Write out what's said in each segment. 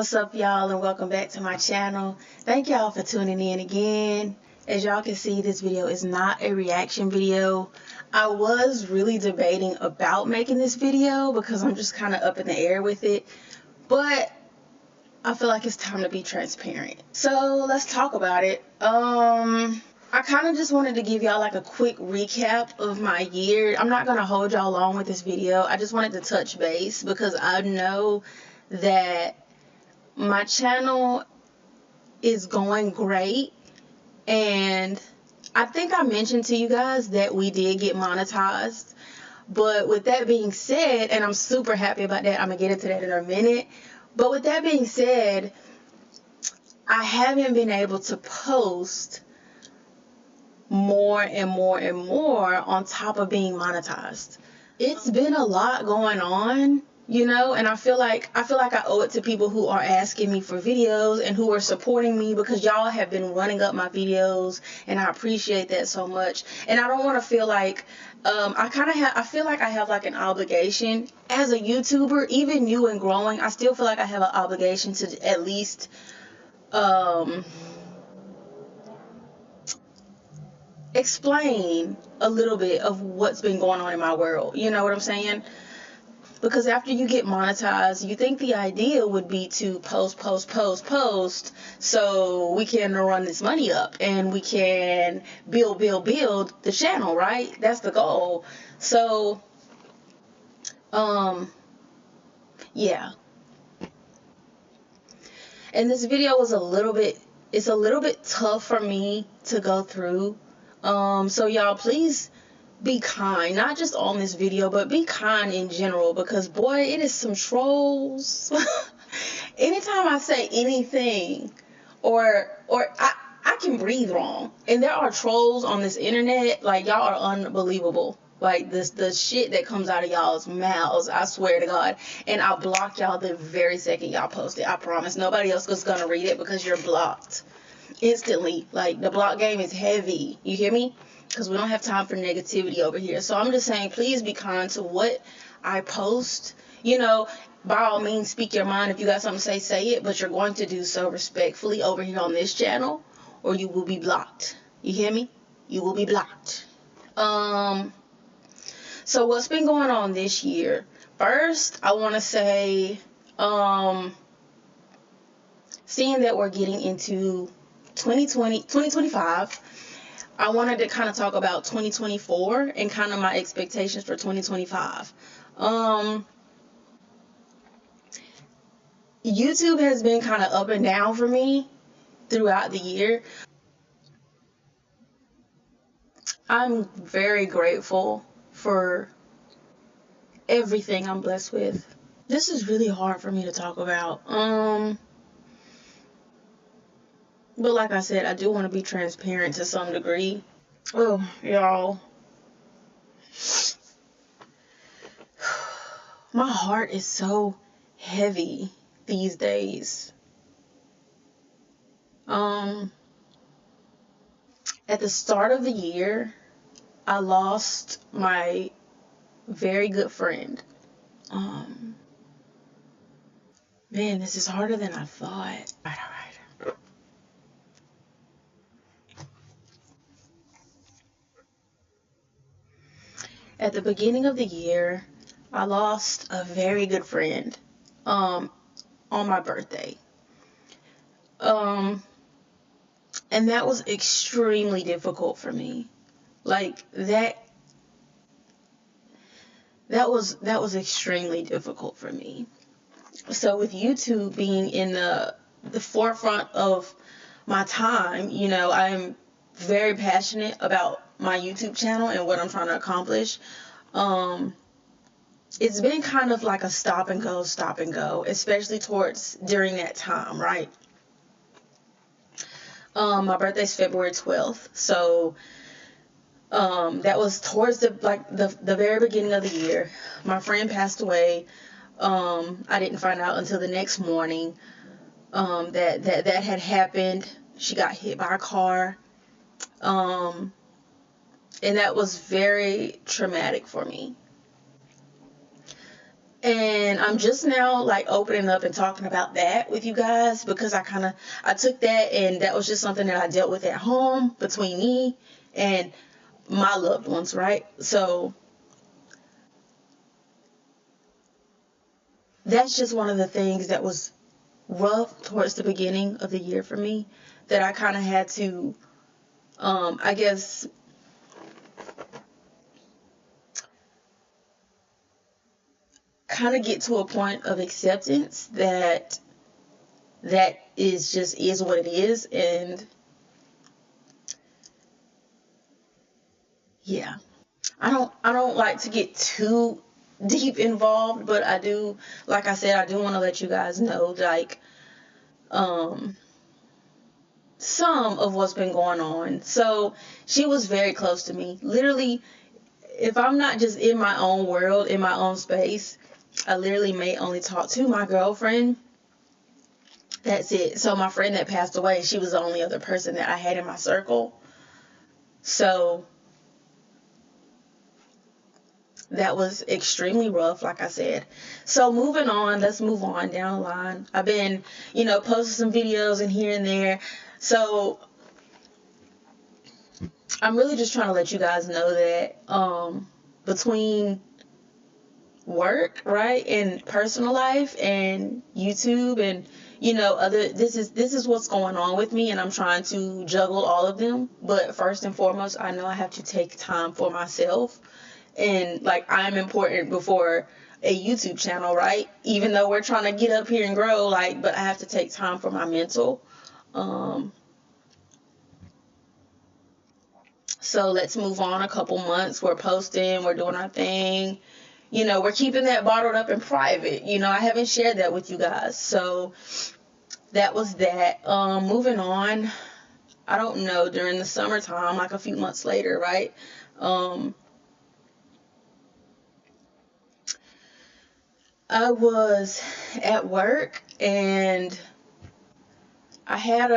What's up, y'all, and welcome back to my channel. Thank y'all for tuning in again. As y'all can see, this video is not a reaction video. I was really debating about making this video because I'm just kind of up in the air with it, but I feel like it's time to be transparent. So let's talk about it. I kind of just wanted to give y'all like a quick recap of my year. I'm not gonna hold y'all long with this video. I just wanted to touch base because I know that my channel is going great, and I think I mentioned to you guys that we did get monetized. But with that being said, and I'm super happy about that, I'm gonna get into that in a minute, but with that being said, I haven't been able to post more and more and more on top of being monetized. It's been a lot going on, you know, and I feel like I owe it to people who are asking me for videos and who are supporting me, because y'all have been running up my videos, and I appreciate that so much. And I don't want to feel like I feel like I have like an obligation as a YouTuber, even new and growing. I still feel like I have an obligation to at least explain a little bit of what's been going on in my world. You know what I'm saying? Because after you get monetized, you think the idea would be to post so we can run this money up and we can build the channel, right? That's the goal. So yeah. And this video was it's a little bit tough for me to go through. So y'all, please be kind, not just on this video, but be kind in general, because boy, it is some trolls. Anytime I say anything or I can breathe wrong, and there are trolls on this internet, like y'all are unbelievable. Like the shit that comes out of y'all's mouths, I swear to God. And I blocked y'all the very second y'all posted. I promise nobody else was gonna read it because you're blocked instantly. Like, the block game is heavy, you hear me? Because we don't have time for negativity over here. So I'm just saying, please be kind to what I post. You know, by all means, speak your mind. If you got something to say it, but you're going to do so respectfully over here on this channel, or you will be blocked. You hear me? You will be blocked. So what's been going on this year? First, I want to say, seeing that we're getting into 2025, I wanted to kind of talk about 2024 and kind of my expectations for 2025. YouTube has been kind of up and down for me throughout the year. I'm very grateful for everything I'm blessed with. This is really hard for me to talk about. But like I said, I do want to be transparent to some degree. Oh, y'all. My heart is so heavy these days. At the start of the year, I lost my very good friend. Man, this is harder than I thought. All right. At the beginning of the year, I lost a very good friend on my birthday. And that was extremely difficult for me. Like, that was extremely difficult for me. So with YouTube being in the forefront of my time, you know, I'm very passionate about my YouTube channel and what I'm trying to accomplish. It's been kind of like a stop and go, especially during that time, right? My birthday's February 12th, so that was towards the very beginning of the year. My friend passed away. I didn't find out until the next morning that had happened. She got hit by a car, and that was very traumatic for me. And I'm just now like opening up and talking about that with you guys, because I took that, and that was just something that I dealt with at home between me and my loved ones, right? So that's just one of the things that was rough towards the beginning of the year for me, that I kind of had to, I guess, kind of get to a point of acceptance that is what it is. And yeah, I don't like to get too deep involved, but I do, like I said, I do want to let you guys know, like, some of what's been going on. So she was very close to me. Literally, if I'm not just in my own world, in my own space, I literally may only talk to my girlfriend. That's it. So my friend that passed away, she was the only other person that I had in my circle. So that was extremely rough, like I said. So moving on, let's move on down the line. I've been, posting some videos and here and there. So I'm really just trying to let you guys know that between work, right, and personal life and YouTube and this is what's going on with me, and I'm trying to juggle all of them. But first and foremost, I know I have to take time for myself, and like, I'm important before a YouTube channel, right? Even though we're trying to get up here and grow, like, but I have to take time for my mental. So let's move on. A couple months, we're posting, we're doing our thing. We're keeping that bottled up in private. I haven't shared that with you guys. So that was that. Moving on. I don't know, during the summertime, like a few months later, right? I was at work, and I had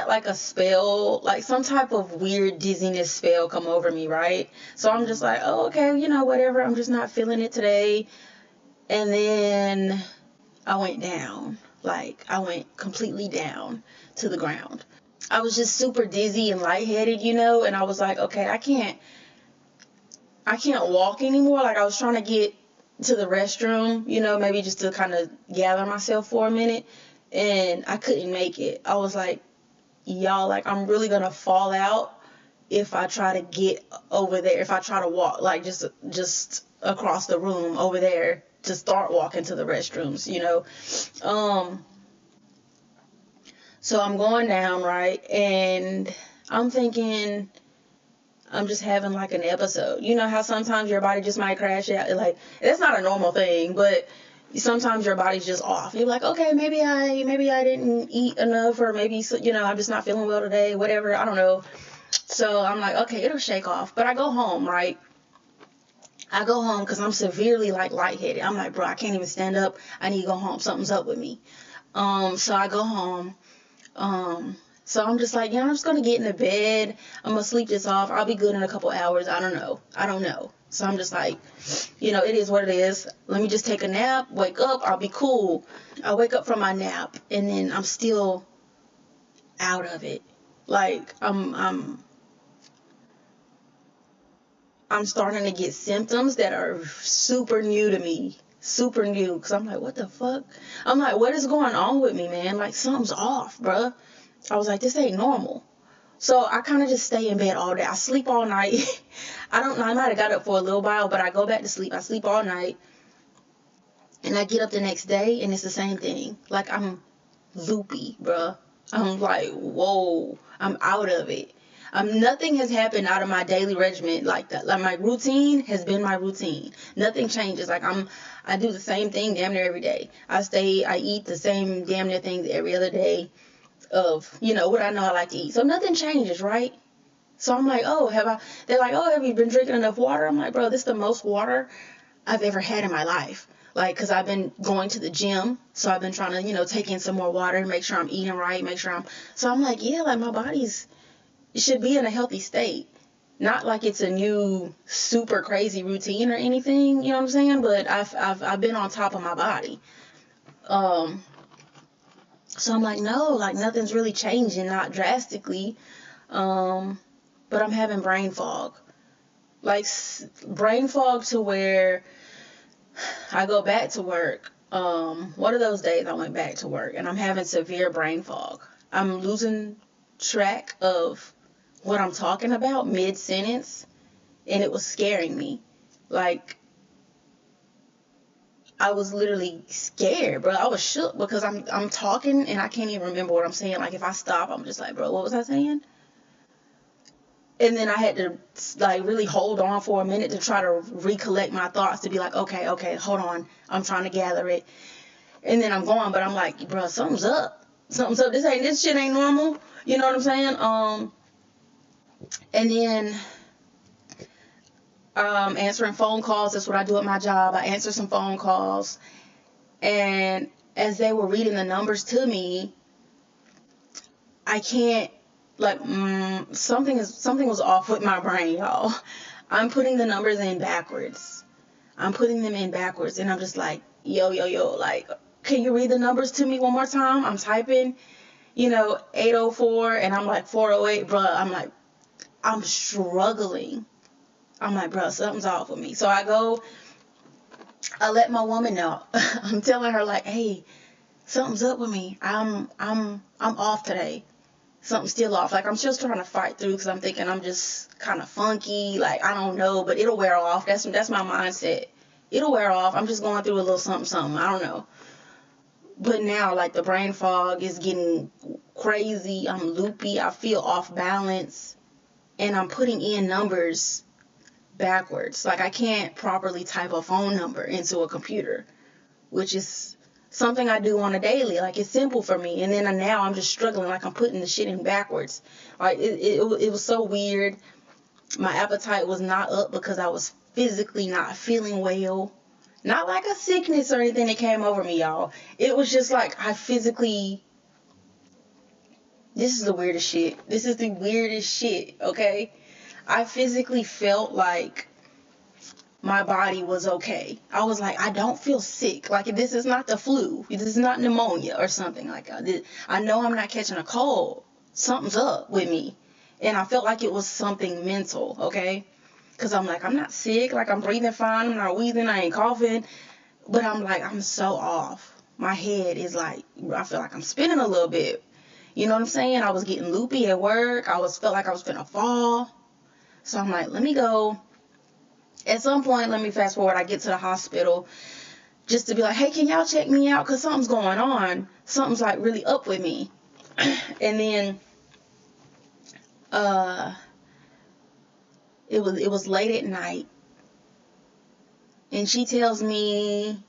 like a spell, like some type of weird dizziness spell come over me, right? So I'm just like, oh, okay, whatever. I'm just not feeling it today. And then I went down. Like, I went completely down to the ground. I was just super dizzy and lightheaded, and I was like, okay, I can't walk anymore. Like, I was trying to get to the restroom, maybe just to kind of gather myself for a minute, and I couldn't make it. I was like, y'all, like, I'm really gonna fall out if I try to get over there, if I try to walk, like, just across the room over there to start walking to the restrooms, So I'm going down, right, and I'm thinking I'm just having like an episode. You know how sometimes your body just might crash out? Like, that's not a normal thing, but sometimes your body's just off. You're like, okay, maybe I didn't eat enough, or maybe, I'm just not feeling well today, whatever, I don't know. So I'm like, okay, it'll shake off. But I go home, right? I go home because I'm severely like lightheaded. I'm like, bro, I can't even stand up. I need to go home. Something's up with me. So I go home. So I'm just like, I'm just gonna get in the bed. I'm gonna sleep this off. I'll be good in a couple hours. I don't know. So I'm just like, it is what it is. Let me just take a nap, wake up, I'll be cool. I wake up from my nap, and then I'm still out of it. Like, I'm starting to get symptoms that are super new to me. Super new. Because I'm like, what the fuck? I'm like, what is going on with me, man? Like, something's off, bruh. I was like, this ain't normal. So I kind of just stay in bed all day. I sleep all night. I don't know. I might have got up for a little while, but I go back to sleep. I sleep all night. And I get up the next day, and it's the same thing. Like, I'm loopy, bruh. I'm like, whoa. I'm out of it. Nothing has happened out of my daily regimen like that. Like, my routine has been my routine. Nothing changes. Like, I do the same thing damn near every day. I eat the same damn near things every other day of, what I know I like to eat. So nothing changes, right? So I'm like, they're like, have you been drinking enough water? I'm like, bro, this is the most water I've ever had in my life. Like, because I've been going to the gym, so I've been trying to, take in some more water, make sure I'm eating right, so I'm like, yeah, like, my body's, it should be in a healthy state. Not like it's a new super crazy routine or anything, you know what I'm saying? But I've been on top of my body. So I'm like, no, like nothing's really changing, not drastically. But I'm having brain fog. Like brain fog to where I go back to work. One of those days I went back to work and I'm having severe brain fog. I'm losing track of what I'm talking about mid-sentence, and it was scaring me. Like, I was literally scared, bro. I was shook because I'm talking and I can't even remember what I'm saying. Like, if I stop, I'm just like, bro, what was I saying? And then I had to like really hold on for a minute to try to recollect my thoughts, to be like, okay, hold on, I'm trying to gather it. And then I'm going, but I'm like, bro, something's up. Something's up. This shit ain't normal. You know what I'm saying? And then answering phone calls. That's what I do at my job. I answer some phone calls, and as they were reading the numbers to me, I can't, like, something was off with my brain, y'all. I'm putting the numbers in backwards. I'm putting them in backwards, and I'm just like, yo, like, can you read the numbers to me one more time? I'm typing, 804, and I'm like 408, bruh. I'm like, I'm struggling. I'm like, bruh, something's off with me. So I let my woman know. I'm telling her, like, hey, something's up with me. I'm off today. Something's still off. Like, I'm just trying to fight through because I'm thinking I'm just kind of funky. Like, I don't know, but it'll wear off. That's my mindset. It'll wear off. I'm just going through a little something. I don't know. But now, like, the brain fog is getting crazy. I'm loopy. I feel off balance. And I'm putting in numbers backwards. Like, I can't properly type a phone number into a computer, which is something I do on a daily. Like, it's simple for me. And then now I'm just struggling. Like, I'm putting the shit in backwards. Like, it was so weird. My appetite was not up because I was physically not feeling well. Not like a sickness or anything that came over me, y'all. It was just like I physically... This is the weirdest shit. This is the weirdest shit, okay? I physically felt like my body was okay. I was like, I don't feel sick. Like, this is not the flu. This is not pneumonia or something like that. I know I'm not catching a cold. Something's up with me. And I felt like it was something mental, okay? Because I'm like, I'm not sick. Like, I'm breathing fine. I'm not wheezing. I ain't coughing. But I'm like, I'm so off. My head is like, I feel like I'm spinning a little bit. You know what I'm saying? I was getting loopy at work. Felt like I was finna fall. So I'm like, let me go. At some point, let me fast forward. I get to the hospital just to be like, hey, can y'all check me out? Because something's going on. Something's like really up with me. And then it was late at night. And she tells me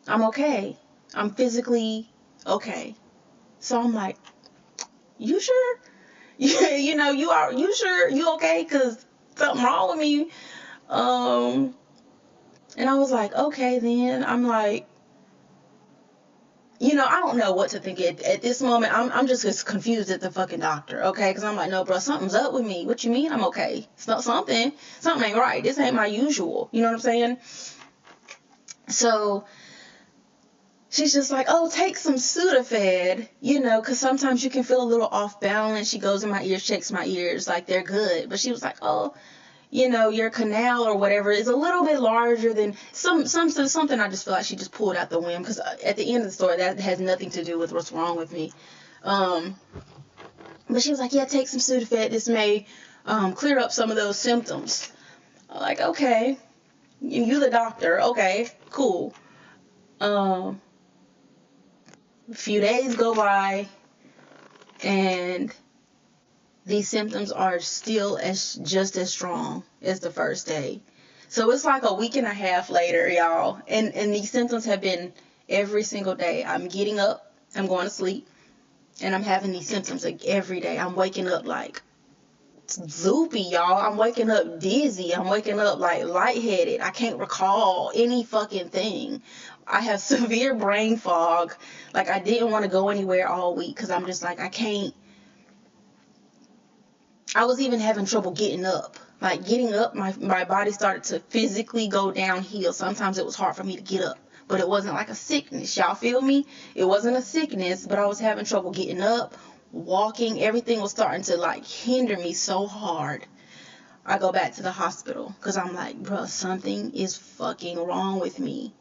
I'm okay. I'm physically okay. So I'm like, you sure? You sure you okay? Because something wrong with me. And I was like, okay, then. I'm like, I don't know what to think at this moment. I'm just as confused as the fucking doctor, okay? Because I'm like, no, bro, something's up with me. What you mean I'm okay? It's not something ain't right. This ain't my usual. You know what I'm saying? So she's just like, oh, take some Sudafed, because sometimes you can feel a little off balance. She goes in my ears, checks my ears, like they're good. But she was like, oh, your canal or whatever is a little bit larger than something. I just feel like she just pulled out the whim, because at the end of the story, that has nothing to do with what's wrong with me. But she was like, yeah, take some Sudafed. This may clear up some of those symptoms. I'm like, okay, you the doctor. Okay, cool. A few days go by, and these symptoms are still just as strong as the first day. So it's like a week and a half later, y'all, and these symptoms have been every single day. I'm getting up, I'm going to sleep, and I'm having these symptoms like every day. I'm waking up like loopy, y'all. I'm waking up dizzy. I'm waking up like lightheaded. I can't recall any fucking thing. I have severe brain fog. Like, I didn't want to go anywhere all week because I'm just like, I can't I was even having trouble getting up. Like getting up, my body started to physically go downhill. Sometimes it was hard for me to get up. But it wasn't like a sickness. Y'all feel me? It wasn't a sickness, but I was having trouble getting up, walking. Everything was starting to like hinder me so hard. I go back to the hospital because I'm like, bruh, something is fucking wrong with me.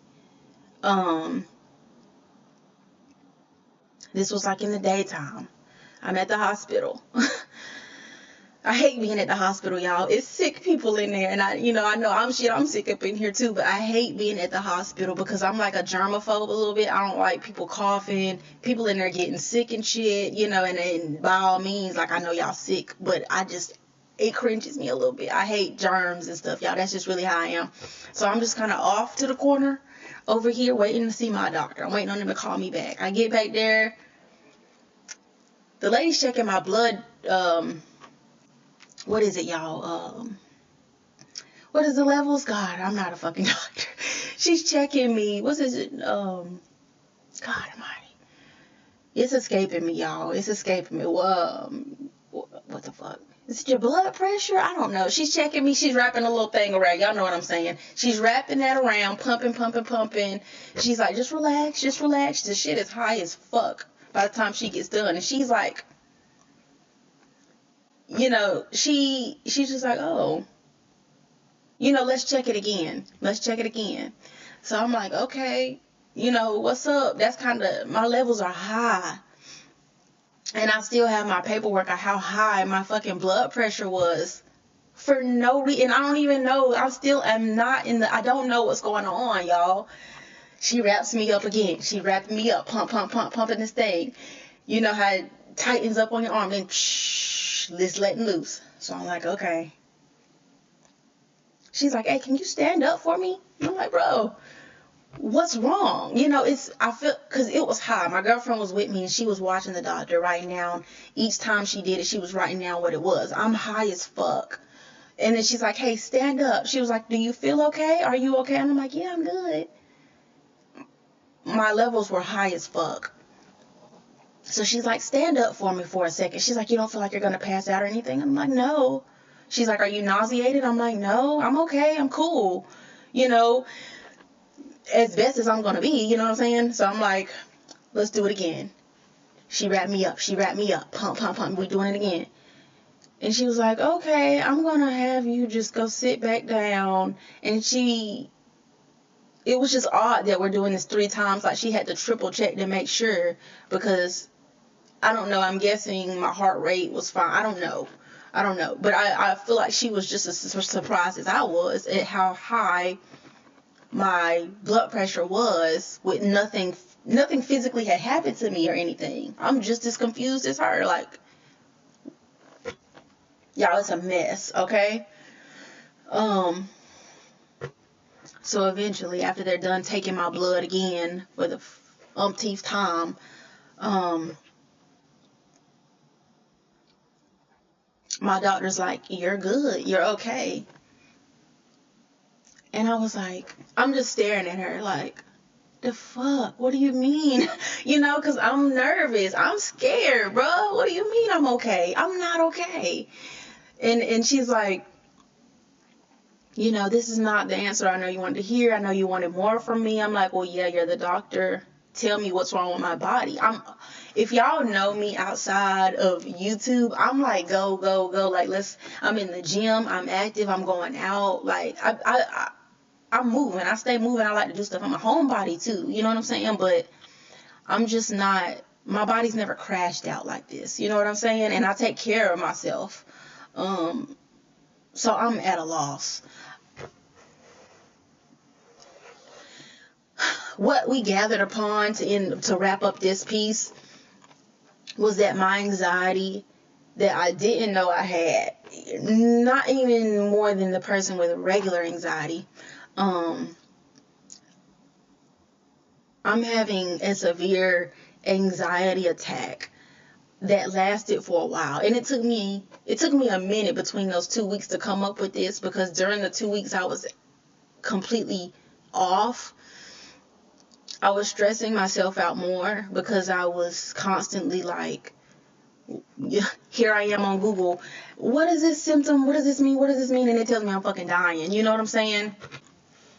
This was like in the daytime. I'm at the hospital. I hate being at the hospital, y'all. It's sick people in there, and I know I'm sick up in here too, but I hate being at the hospital because I'm like a germaphobe a little bit. I don't like people coughing, people in there getting sick and shit, and by all means, like, I know y'all sick, but it cringes me a little bit. I hate germs and stuff, y'all. That's just really how I am. So I'm just kind of off to the corner over here waiting to see my doctor. I'm waiting on them to call me back. I get back there. The lady's checking my blood, what is it, y'all? What is the levels? God, I'm not a fucking doctor. She's checking me. What is it? God almighty. It's escaping me, y'all. It's escaping me. What the fuck? Is it your blood pressure? I don't know. She's checking me. She's wrapping a little thing around. Y'all know what I'm saying. She's wrapping that around, pumping. She's like, just relax. The shit is high as fuck by the time she gets done. And she's like, she's just like, oh, let's check it again. So I'm like, okay, what's up? That's kind of, my levels are high. And I still have my paperwork of how high my fucking blood pressure was for no reason. I don't even know. I don't know what's going on, y'all. She wraps me up again. She wrapped me up, pumping this thing. You know how it tightens up on your arm, then it's letting loose. So I'm like, okay. She's like, hey, can you stand up for me? And I'm like, bro, what's wrong? I feel, because it was high. My girlfriend was with me and she was watching the doctor writing down. Each time she did it, she was writing down what it was. I'm high as fuck. And then she's like, hey, stand up. She was like, do you feel okay? Are you okay? And I'm like, yeah, I'm good. My levels were high as fuck. So she's like, stand up for me for a second. She's like, you don't feel like you're going to pass out or anything? I'm like, no. She's like, are you nauseated? I'm like, no, I'm okay. I'm cool. As best as I'm going to be, you know what I'm saying? So I'm like, let's do it again. She wrapped me up. Pump. We're doing it again. And she was like, okay, I'm going to have you just go sit back down. And it was just odd that we're doing this 3 times. Like, she had to triple check to make sure, because I don't know. I'm guessing my heart rate was fine. I don't know. But I feel like she was just as surprised as I was at how high my blood pressure was, with nothing physically had happened to me or anything. I'm just as confused as her. Like, y'all, it's a mess, okay? So eventually, after they're done taking my blood again for the umpteenth time, my doctor's like, you're good, you're okay. And I was like, I'm just staring at her like, the fuck? What do you mean? Because I'm nervous. I'm scared, bro. What do you mean I'm okay? I'm not okay. And she's like, this is not the answer I know you wanted to hear. I know you wanted more from me. I'm like, well, yeah, you're the doctor. Tell me what's wrong with my body. If y'all know me outside of YouTube, I'm like, go. Like, I'm in the gym. I'm active. I'm going out. Like, I'm moving. I stay moving. I like to do stuff. I'm a homebody too. You know what I'm saying? But I'm just not, my body's never crashed out like this. You know what I'm saying? And I take care of myself. So I'm at a loss. What we gathered upon to wrap up this piece was that my anxiety that I didn't know I had, not even more than the person with regular anxiety, I'm having a severe anxiety attack that lasted for a while. And it took me a minute between those 2 weeks to come up with this, because during the 2 weeks I was completely off. I was stressing myself out more because I was constantly like here I am on Google. What is this symptom? What does this mean? What does this mean? And it tells me I'm fucking dying. You know what I'm saying?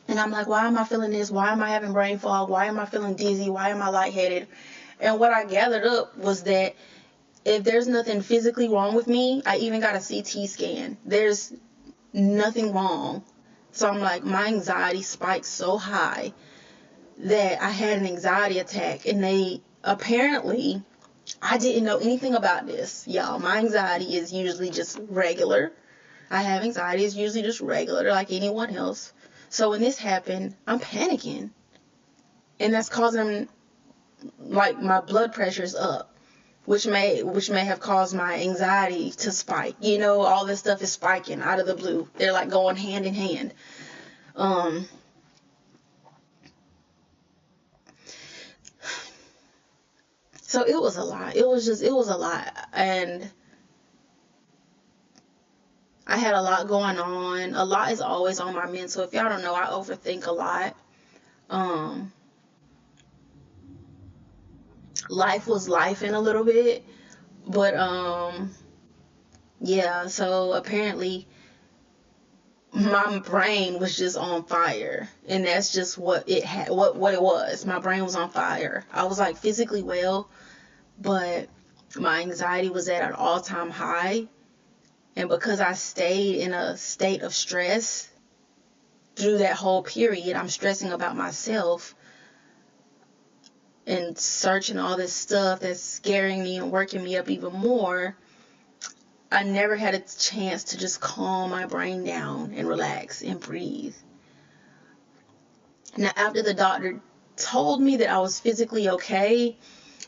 And I'm like, why am I feeling this? Why am I having brain fog? Why am I feeling dizzy? Why am I lightheaded? And what I gathered up was that if there's nothing physically wrong with me, I even got a CT scan. There's nothing wrong. So I'm like, my anxiety spiked so high that I had an anxiety attack. And they apparently, I didn't know anything about this. Y'all, my anxiety is usually just regular. I have anxiety. It's usually just regular like anyone else. So when this happened, I'm panicking. And that's causing, like, my blood pressure's up. Which may have caused my anxiety to spike. You know, all this stuff is spiking out of the blue. They're like going hand in hand. So it was a lot. It was a lot. And I had a lot going on. A lot is always on my mental. If y'all don't know, I overthink a lot. Life was life in a little bit. But, yeah, so apparently my brain was just on fire, and that's just what it had, what it was. My brain was on fire. I was like physically well, but my anxiety was at an all-time high, and because I stayed in a state of stress through that whole period, I'm stressing about myself and searching all this stuff that's scaring me and working me up even more. I never had a chance to just calm my brain down and relax and breathe. Now, after the doctor told me that I was physically okay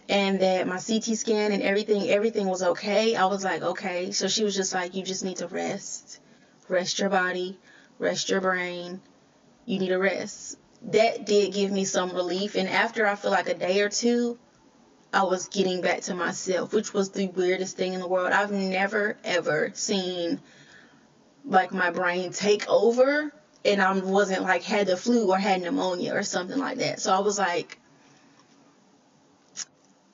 and that my CT scan and everything was okay, I was like, okay. So she was just like, you just need to rest. Rest your body, rest your brain. You need to rest. That did give me some relief. And after I feel like a day or two, I was getting back to myself, which was the weirdest thing in the world. I've never, ever seen, like, my brain take over, and I wasn't, like, had the flu or had pneumonia or something like that. So I was like,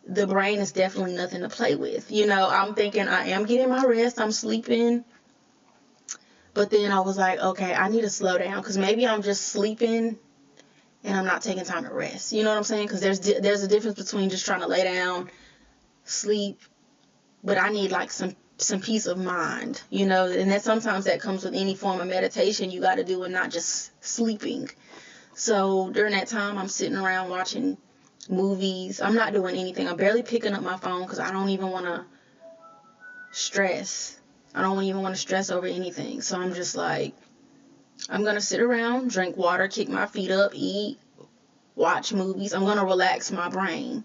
the brain is definitely nothing to play with. You know, I'm thinking I am getting my rest. I'm sleeping. But then I was like, okay, I need to slow down, because maybe I'm just sleeping and I'm not taking time to rest. You know what I'm saying? Because there's a difference between just trying to lay down, sleep, but I need like some peace of mind, you know, and that sometimes that comes with any form of meditation you got to do, and not just sleeping. So during that time, I'm sitting around watching movies. I'm not doing anything. I'm barely picking up my phone because I don't even want to stress. I don't even want to stress over anything. So I'm just like, I'm going to sit around, drink water, kick my feet up, eat, watch movies. I'm going to relax my brain.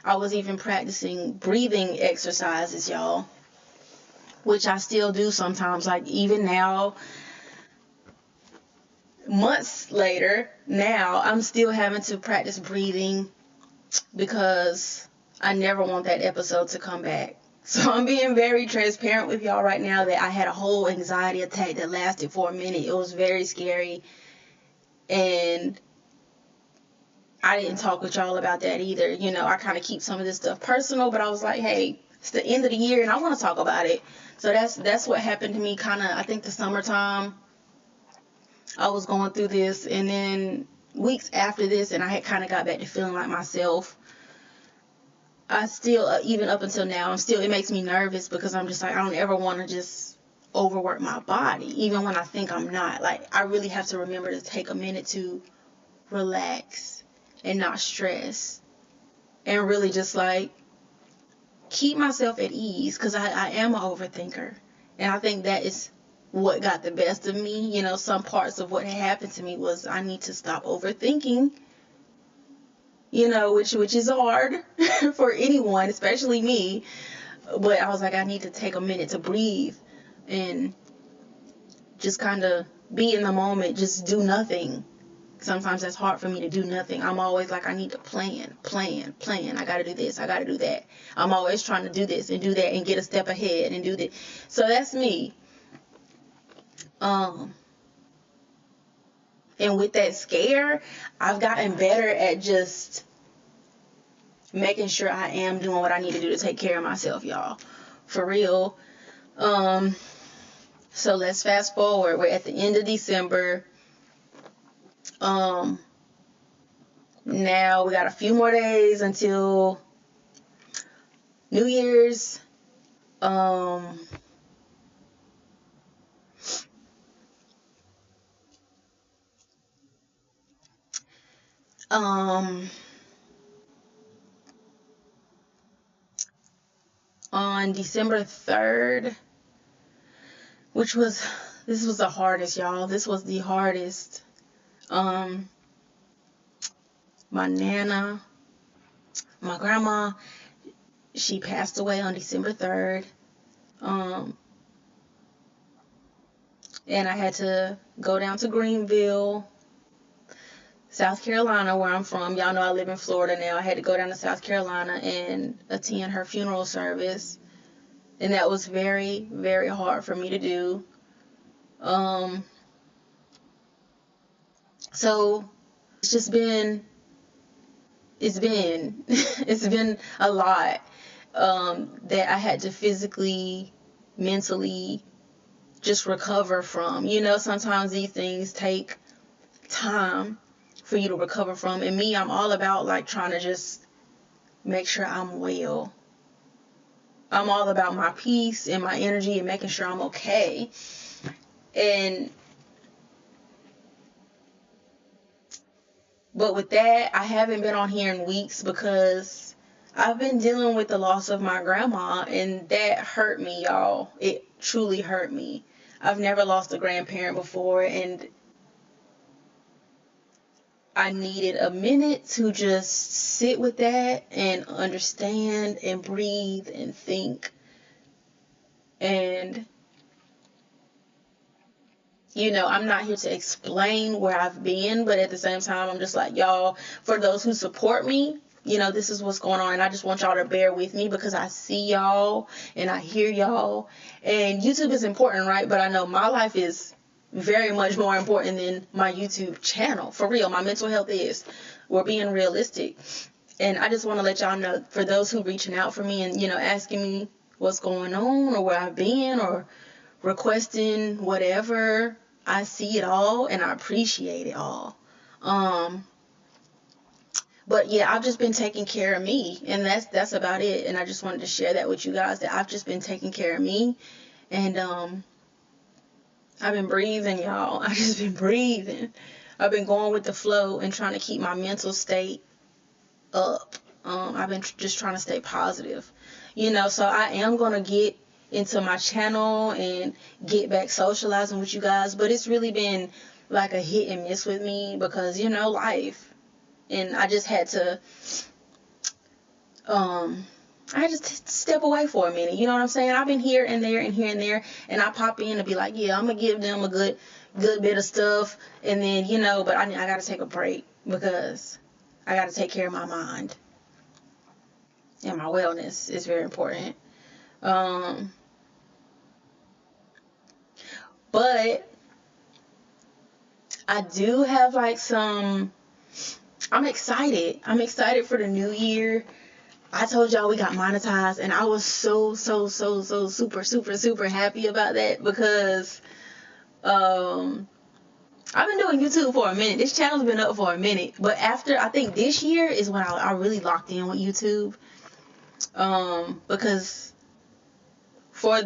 I was even practicing breathing exercises, y'all, which I still do sometimes. Like, even now, months later, now, I'm still having to practice breathing because I never want that episode to come back. So I'm being very transparent with y'all right now that I had a whole anxiety attack that lasted for a minute. It was very scary. And I didn't talk with y'all about that either. You know, I kind of keep some of this stuff personal, but I was like, hey, it's the end of the year and I want to talk about it. So that's what happened to me kind of, I think, the summertime. I was going through this, and then weeks after this, and I had kind of got back to feeling like myself. I still, even up until now, it makes me nervous because I'm just like, I don't ever want to just overwork my body, even when I think I'm not. Like, I really have to remember to take a minute to relax and not stress, and really just like keep myself at ease, because I am an overthinker, and I think that is what got the best of me. You know, some parts of what had happened to me was I need to stop overthinking, you know, which is hard for anyone, especially me. But I was like, I need to take a minute to breathe and just kind of be in the moment, just do nothing. Sometimes that's hard for me to do nothing. I'm always like, I need to plan. I got to do this. I got to do that. I'm always trying to do this and do that and get a step ahead and do that. So that's me. And with that scare, I've gotten better at just making sure I am doing what I need to do to take care of myself, y'all. For real. So let's fast forward. We're at the end of December. Now we got a few more days until New Year's. On December 3rd, this was the hardest, y'all. This was the hardest. My nana, my grandma, she passed away on December 3rd. And I had to go down to Greenville, South Carolina, where I'm from. Y'all know I live in Florida now. I had to go down to South Carolina and attend her funeral service. And that was very, very hard for me to do. So it's been a lot that I had to physically, mentally just recover from. You know, sometimes these things take time for you to recover from. And me, I'm all about like trying to just make sure I'm well. I'm all about my peace and my energy and making sure I'm okay. But with that, I haven't been on here in weeks because I've been dealing with the loss of my grandma, and that hurt me, y'all. It truly hurt me. I've never lost a grandparent before, and I needed a minute to just sit with that and understand and breathe and think. And you know, I'm not here to explain where I've been, but at the same time, I'm just like, y'all, for those who support me, you know, this is what's going on. And I just want y'all to bear with me because I see y'all and I hear y'all. And YouTube is important, right? But I know my life is very much more important than my YouTube channel. For real, my mental health is. We're being realistic. And I just want to let y'all know, for those who reaching out for me and, you know, asking me what's going on or where I've been or requesting whatever, I see it all and I appreciate it all. But yeah, I've just been taking care of me, and that's about it. And I just wanted to share that with you guys, that I've just been taking care of me. And I've been breathing, y'all. I've just been breathing. I've been going with the flow and trying to keep my mental state up. I've been just trying to stay positive, you know. So I am gonna get into my channel and get back socializing with you guys, but it's really been like a hit and miss with me because, you know, life. And I just had to step away for a minute, you know what I'm saying? I've been here and there and here and there, and I pop in and be like, yeah, I'm gonna give them a good bit of stuff, and then, you know, but I gotta take a break because I gotta take care of my mind, and my wellness is very important. But I do have like I'm excited. I'm excited for the new year. I told y'all we got monetized, and I was so super happy about that because I've been doing YouTube for a minute. This channel's been up for a minute, but after, I think this year is when I really locked in with YouTube, because for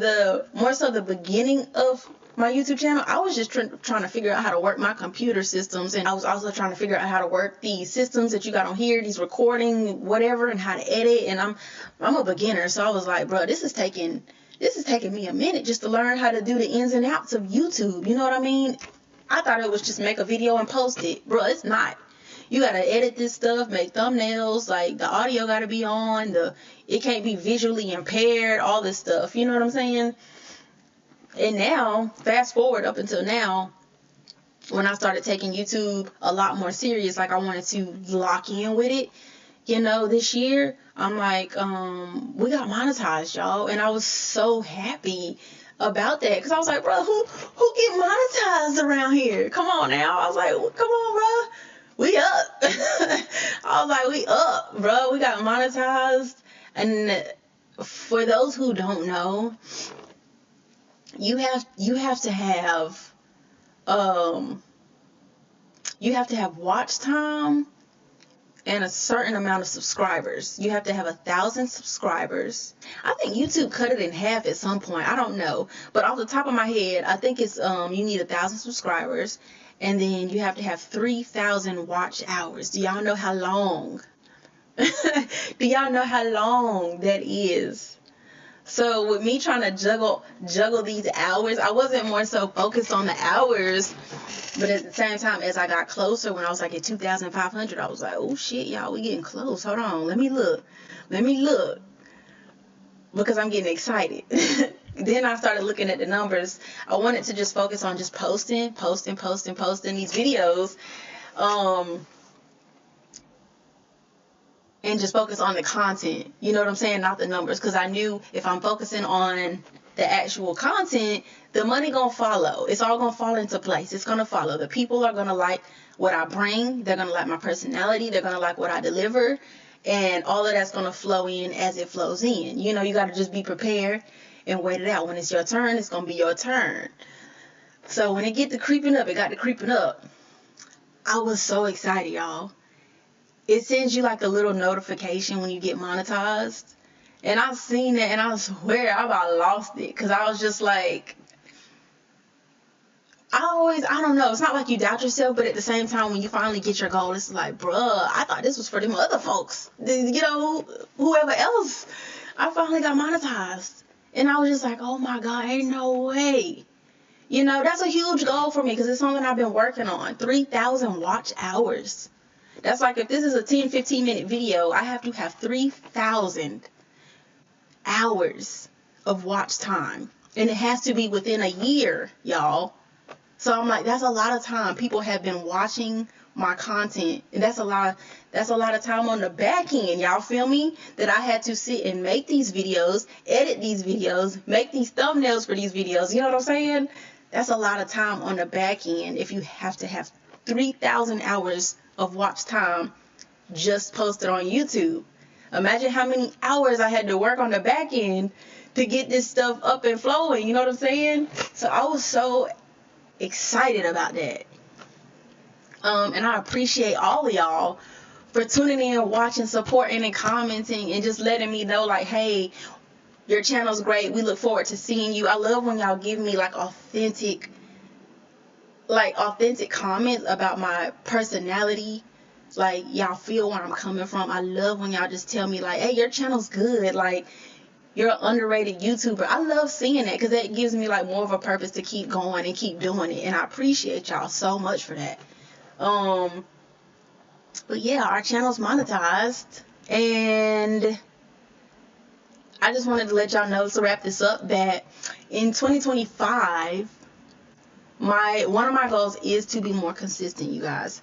more so the beginning of my YouTube channel, I was just trying to figure out how to work my computer systems, and I was also trying to figure out how to work these systems that you got on here, these recording whatever, and how to edit. And I'm a beginner, so I was like, bro, this is taking me a minute just to learn how to do the ins and outs of YouTube. You know what I mean? I thought it was just make a video and post it, bro. It's not. You gotta edit this stuff, make thumbnails, like the audio gotta be on, it can't be visually impaired, all this stuff. You know what I'm saying? And now, fast forward up until now, when I started taking YouTube a lot more serious, like I wanted to lock in with it, you know, this year, I'm like, we got monetized, y'all. And I was so happy about that, because I was like, bro, who get monetized around here? Come on now. I was like, come on, bro. we up. I was like, we up, bro. We got monetized. And for those who don't know, you have to have watch time and a certain amount of subscribers. You have to have 1,000 subscribers. I think YouTube cut it in half at some point. I don't know, but off the top of my head, I think it's you need 1,000 subscribers, and then you have to have 3,000 watch hours. Do y'all know how long? Do y'all know how long that is? So with me trying to juggle these hours, I wasn't more so focused on the hours, but at the same time, as I got closer, when I was like at 2,500, I was like, oh shit, y'all, we getting close. Hold on, let me look, because I'm getting excited. Then I started looking at the numbers. I wanted to just focus on just posting these videos, and just focus on the content, you know what I'm saying, not the numbers, because I knew if I'm focusing on the actual content, the money gonna follow. It's all gonna fall into place. It's gonna follow. The people are gonna like what I bring. They're gonna like my personality. They're gonna like what I deliver, and all of that's gonna flow in as it flows in. You know, you gotta just be prepared and wait it out. When it's your turn, it's gonna be your turn. So when it get to creeping up, it got to creeping up. I was so excited, y'all. It sends you like a little notification when you get monetized. And I seen that, and I swear I about lost it, because I was just like, I don't know, it's not like you doubt yourself, but at the same time, when you finally get your goal, it's like, bruh, I thought this was for them other folks, you know, whoever else. I finally got monetized, and I was just like, oh my God, ain't no way. You know, that's a huge goal for me, because it's something I've been working on. 3,000 watch hours. That's like, if this is a 10-15 minute video, I have to have 3,000 hours of watch time. And it has to be within a year, y'all. So I'm like, that's a lot of time. People have been watching my content. And that's a lot of time on the back end, y'all feel me? That I had to sit and make these videos, edit these videos, make these thumbnails for these videos. You know what I'm saying? That's a lot of time on the back end if you have to have 3,000 hours of watch time just posted on YouTube. Imagine how many hours I had to work on the back end to get this stuff up and flowing. You know what I'm saying? So I was so excited about that. And I appreciate all of y'all for tuning in, watching, supporting, and commenting, and just letting me know, like, hey, your channel's great. We look forward to seeing you. I love when y'all give me like authentic comments about my personality. Like, y'all feel where I'm coming from. I love when y'all just tell me, like, hey, your channel's good, like, you're an underrated YouTuber. I love seeing that, because that gives me like more of a purpose to keep going and keep doing it, and I appreciate y'all so much for that. But yeah, our channel's monetized, and I just wanted to let y'all know, to wrap this up, that in 2025, one of my goals is to be more consistent, you guys.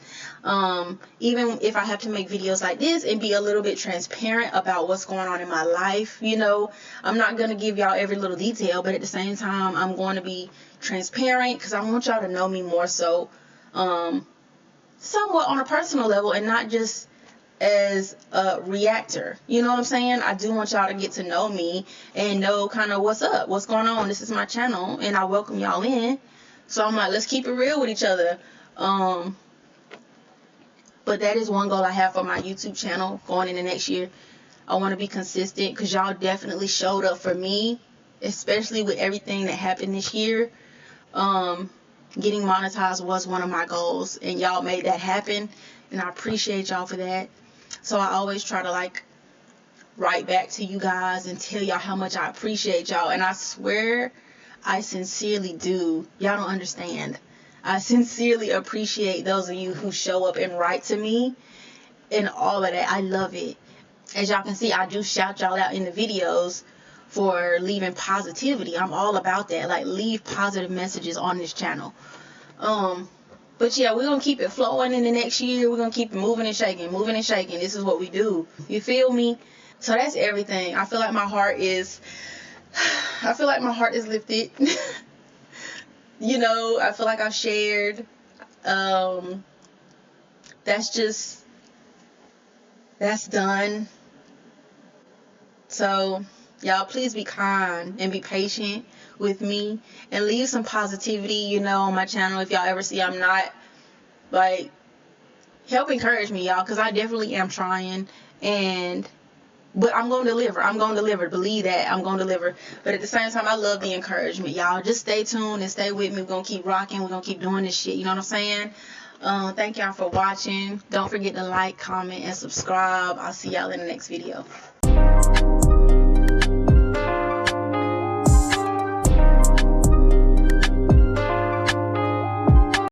Even if I have to make videos like this and be a little bit transparent about what's going on in my life, you know, I'm not going to give y'all every little detail, but at the same time, I'm going to be transparent, because I want y'all to know me more so, somewhat on a personal level, and not just as a reactor. You know what I'm saying? I do want y'all to get to know me and know kind of what's up, what's going on. This is my channel, and I welcome y'all in. So I'm like, let's keep it real with each other. But that is one goal I have for my YouTube channel going into next year. I want to be consistent, because y'all definitely showed up for me, especially with everything that happened this year. Getting monetized was one of my goals, and y'all made that happen, and I appreciate y'all for that. So I always try to like write back to you guys and tell y'all how much I appreciate y'all, and I swear I sincerely do. Y'all don't understand. I sincerely appreciate those of you who show up and write to me and all of that. I love it. As y'all can see, I do shout y'all out in the videos for leaving positivity. I'm all about that. Like, leave positive messages on this channel. But yeah, we're going to keep it flowing in the next year. We're going to keep it moving and shaking, moving and shaking. This is what we do. You feel me? So that's everything. I feel like my heart is lifted. You know, I feel like I've shared that's done. So y'all, please be kind and be patient with me and leave some positivity, on my channel. If y'all ever see I'm not, like, help encourage me, y'all, because I definitely am trying. But I'm going to deliver. I'm going to deliver. Believe that. I'm going to deliver. But at the same time, I love the encouragement, y'all. Just stay tuned and stay with me. We're going to keep rocking. We're going to keep doing this shit. You know what I'm saying? Thank y'all for watching. Don't forget to like, comment, and subscribe. I'll see y'all in the next video.